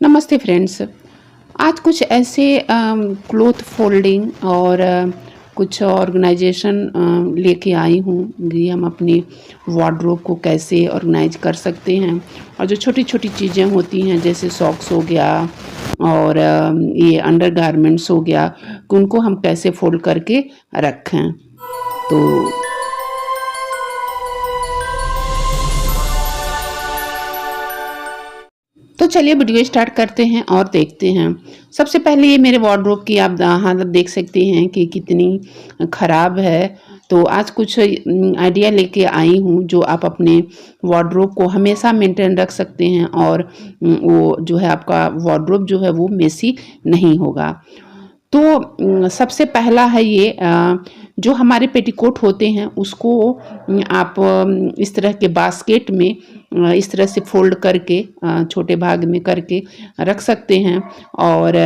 नमस्ते फ्रेंड्स। आज कुछ ऐसे क्लॉथ फोल्डिंग और कुछ ऑर्गेनाइजेशन लेके आई हूँ कि हम अपनी वार्डरोब को कैसे ऑर्गेनाइज कर सकते हैं। और जो छोटी छोटी चीज़ें होती हैं जैसे सॉक्स हो गया और ये अंडरगारमेंट्स हो गया कि उनको हम कैसे फोल्ड करके रखें। तो चलिए वीडियो स्टार्ट करते हैं और देखते हैं। सबसे पहले ये मेरे वार्डरोब की आप हालत देख सकते हैं कि कितनी ख़राब है। तो आज कुछ आइडिया लेके आई हूँ जो आप अपने वार्डरोब को हमेशा मेंटेन रख सकते हैं और वो जो है आपका वार्डरोब जो है वो मेसी नहीं होगा। तो सबसे पहला है ये जो हमारे पेटीकोट होते हैं उसको आप इस तरह के बास्केट में इस तरह से फोल्ड करके छोटे भाग में करके रख सकते हैं और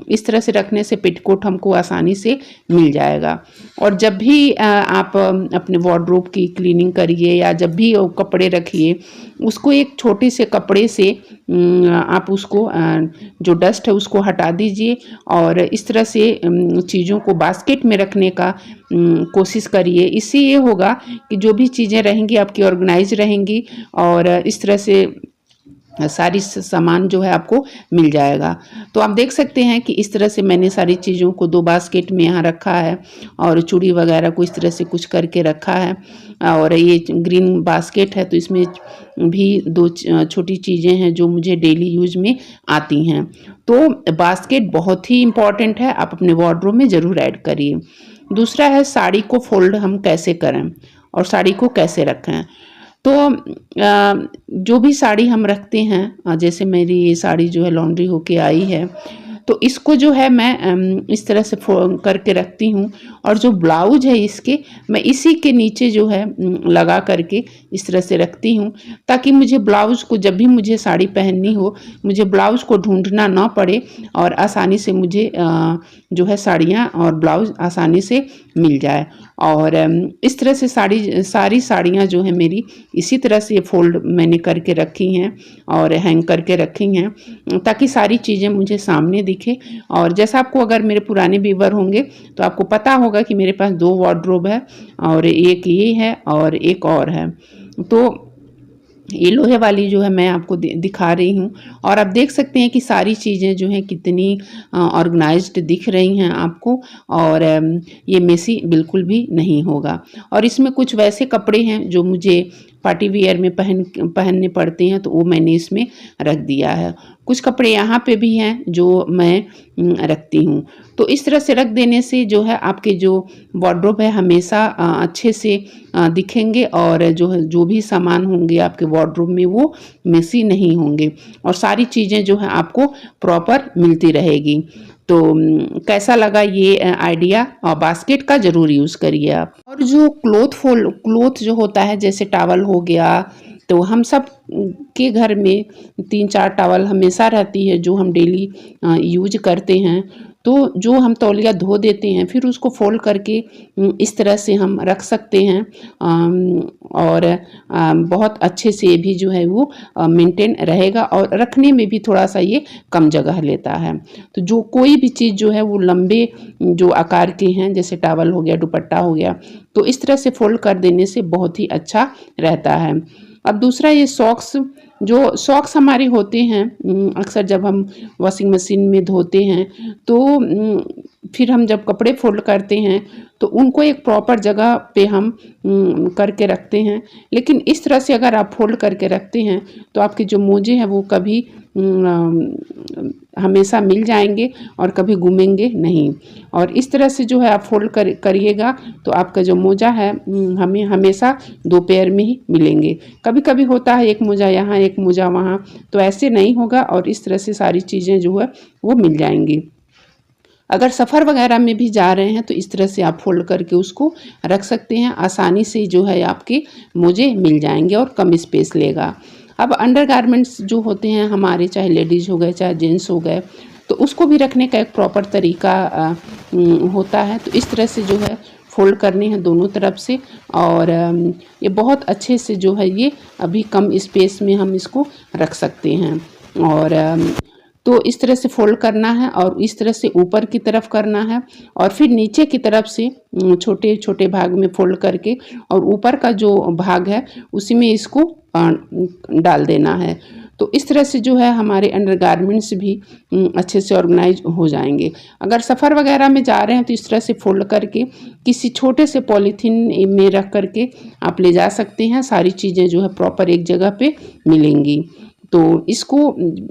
इस तरह से रखने से पेटीकोट हमको आसानी से मिल जाएगा। और जब भी आप अपने वार्डरोब की क्लीनिंग करिए या जब भी कपड़े रखिए उसको एक छोटे से कपड़े से आप उसको जो डस्ट है उसको हटा दीजिए और इस तरह से चीज़ों को बास्केट में रखने का कोशिश करिए। इससे ये होगा कि जो भी चीज़ें रहेंगी आपकी ऑर्गेनाइज रहेंगी और इस तरह से सारी सामान जो है आपको मिल जाएगा। तो आप देख सकते हैं कि इस तरह से मैंने सारी चीज़ों को दो बास्केट में यहाँ रखा है और चूड़ी वगैरह को इस तरह से कुछ करके रखा है। और ये ग्रीन बास्केट है तो इसमें भी दो छोटी चीज़ें हैं जो मुझे डेली यूज में आती हैं। तो बास्केट बहुत ही इम्पॉर्टेंट है, आप अपने वार्डरोब में ज़रूर ऐड करिए। दूसरा है साड़ी को फोल्ड हम कैसे करें और साड़ी को कैसे रखें। तो जो भी साड़ी हम रखते हैं जैसे मेरी ये साड़ी जो है लॉन्ड्री होके आई है तो इसको जो है मैं इस तरह से करके रखती हूँ और जो ब्लाउज है इसके मैं इसी के नीचे जो है लगा करके इस तरह से रखती हूँ ताकि मुझे ब्लाउज को जब भी मुझे साड़ी पहननी हो मुझे ब्लाउज को ढूंढना ना पड़े और आसानी से मुझे जो है साड़ियाँ और ब्लाउज आसानी से मिल जाए। और इस तरह से सारी साड़ियाँ जो है मेरी इसी तरह से फोल्ड मैंने करके रखी हैं और हैंग करके रखी हैं ताकि सारी चीज़ें मुझे सामने दिखे। और जैसा आपको अगर मेरे पुराने व्यूअर होंगे तो आपको पता होगा कि मेरे पास दो वार्डरोब है और एक ये है और एक और है। तो ये लोहे वाली जो है मैं आपको दिखा रही हूँ और आप देख सकते हैं कि सारी चीज़ें जो हैं कितनी ऑर्गेनाइज्ड दिख रही हैं आपको और ये मेसी बिल्कुल भी नहीं होगा। और इसमें कुछ वैसे कपड़े हैं जो मुझे पार्टी वियर में पहनने पड़ते हैं तो वो मैंने इसमें रख दिया है। कुछ कपड़े यहाँ पे भी हैं जो मैं रखती हूँ। तो इस तरह से रख देने से जो है आपके जो वार्डरोब है हमेशा अच्छे से दिखेंगे और जो भी सामान होंगे आपके वार्डरोब में वो मेसी नहीं होंगे और सारी चीज़ें जो है आपको प्रॉपर मिलती रहेगी। तो कैसा लगा ये आइडिया? और बास्केट का ज़रूर यूज़ करिए आप। और जो क्लोथ जो होता है जैसे टॉवल हो गया तो हम सब के घर में 3-4 टॉवल हमेशा रहती है जो हम डेली यूज करते हैं। तो जो हम तौलिया धो देते हैं फिर उसको फोल्ड करके इस तरह से हम रख सकते हैं और बहुत अच्छे से भी जो है वो मेंटेन रहेगा और रखने में भी थोड़ा सा ये कम जगह लेता है। तो जो कोई भी चीज़ जो है वो लंबे जो आकार के हैं जैसे टॉवल हो गया दुपट्टा हो गया तो इस तरह से फोल्ड कर देने से बहुत ही अच्छा रहता है। अब दूसरा ये सॉक्स हमारे होते हैं अक्सर जब हम वॉशिंग मशीन में धोते हैं तो फिर हम जब कपड़े फोल्ड करते हैं तो उनको एक प्रॉपर जगह पे हम करके रखते हैं। लेकिन इस तरह से अगर आप फोल्ड करके रखते हैं तो आपके जो मोजे हैं वो कभी हमेशा मिल जाएंगे और कभी घूमेंगे नहीं। और इस तरह से जो है आप फोल्ड करिएगा तो आपका जो मोजा है हमें हमेशा 2 पेयर में ही मिलेंगे। कभी कभी होता है एक मोजा यहाँ एक मोजा वहाँ, तो ऐसे नहीं होगा और इस तरह से सारी चीज़ें जो है वो मिल जाएंगी। अगर सफ़र वगैरह में भी जा रहे हैं तो इस तरह से आप फोल्ड करके उसको रख सकते हैं, आसानी से जो है आपके मोजे मिल जाएंगे और कम स्पेस लेगा। अब अंडरगारमेंट्स जो होते हैं हमारे चाहे लेडीज़ हो गए चाहे जेंट्स हो गए तो उसको भी रखने का एक प्रॉपर तरीका होता है। तो इस तरह से जो है फोल्ड करने हैं दोनों तरफ से और ये बहुत अच्छे से जो है ये अभी कम स्पेस में हम इसको रख सकते हैं। और तो इस तरह से फोल्ड करना है और इस तरह से ऊपर की तरफ करना है और फिर नीचे की तरफ से छोटे छोटे भाग में फोल्ड करके और ऊपर का जो भाग है उसी में इसको डाल देना है। तो इस तरह से जो है हमारे अंडरगारमेंट्स भी अच्छे से ऑर्गेनाइज हो जाएंगे। अगर सफ़र वगैरह में जा रहे हैं तो इस तरह से फोल्ड करके किसी छोटे से पॉलीथीन में रख करके आप ले जा सकते हैं। सारी चीज़ें जो है प्रॉपर एक जगह पे मिलेंगी। तो इसको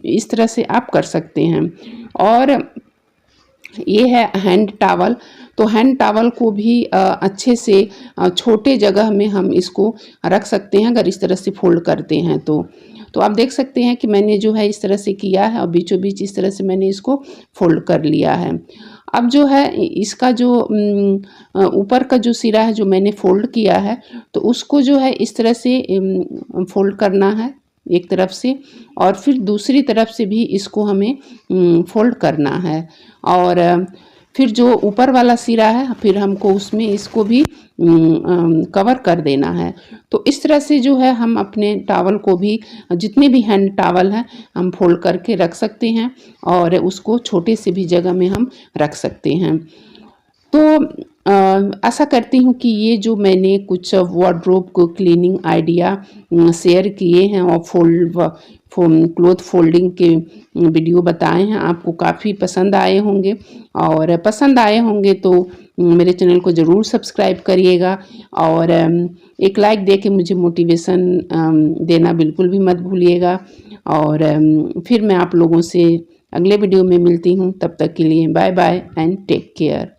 इस तरह से आप कर सकते हैं। और ये है हैंड टॉवल। तो हैंड टॉवल को भी अच्छे से छोटे जगह में हम इसको रख सकते हैं अगर इस तरह से फोल्ड करते हैं तो आप देख सकते हैं कि मैंने जो है इस तरह से किया है और बीचों बीच इस तरह से मैंने इसको फोल्ड कर लिया है। अब जो है इसका जो ऊपर का जो सिरा है जो मैंने फोल्ड किया है तो उसको जो है इस तरह से फोल्ड करना है एक तरफ से और फिर दूसरी तरफ से भी इसको हमें फोल्ड करना है। और फिर जो ऊपर वाला सिरा है फिर हमको उसमें इसको भी कवर कर देना है। तो इस तरह से जो है हम अपने टॉवल को भी जितने भी हैंड टॉवल हैं हम फोल्ड करके रख सकते हैं और उसको छोटे से भी जगह में हम रख सकते हैं। तो आशा करती हूँ कि ये जो मैंने कुछ वार्डरोब को क्लीनिंग आइडिया शेयर किए हैं और क्लोथ फोल्डिंग के वीडियो बताए हैं आपको काफ़ी पसंद आए होंगे। और पसंद आए होंगे तो मेरे चैनल को ज़रूर सब्सक्राइब करिएगा और एक लाइक दे के मुझे मोटिवेशन देना बिल्कुल भी मत भूलिएगा। और फिर मैं आप लोगों से अगले वीडियो में मिलती हूँ। तब तक के लिए bye bye and take care.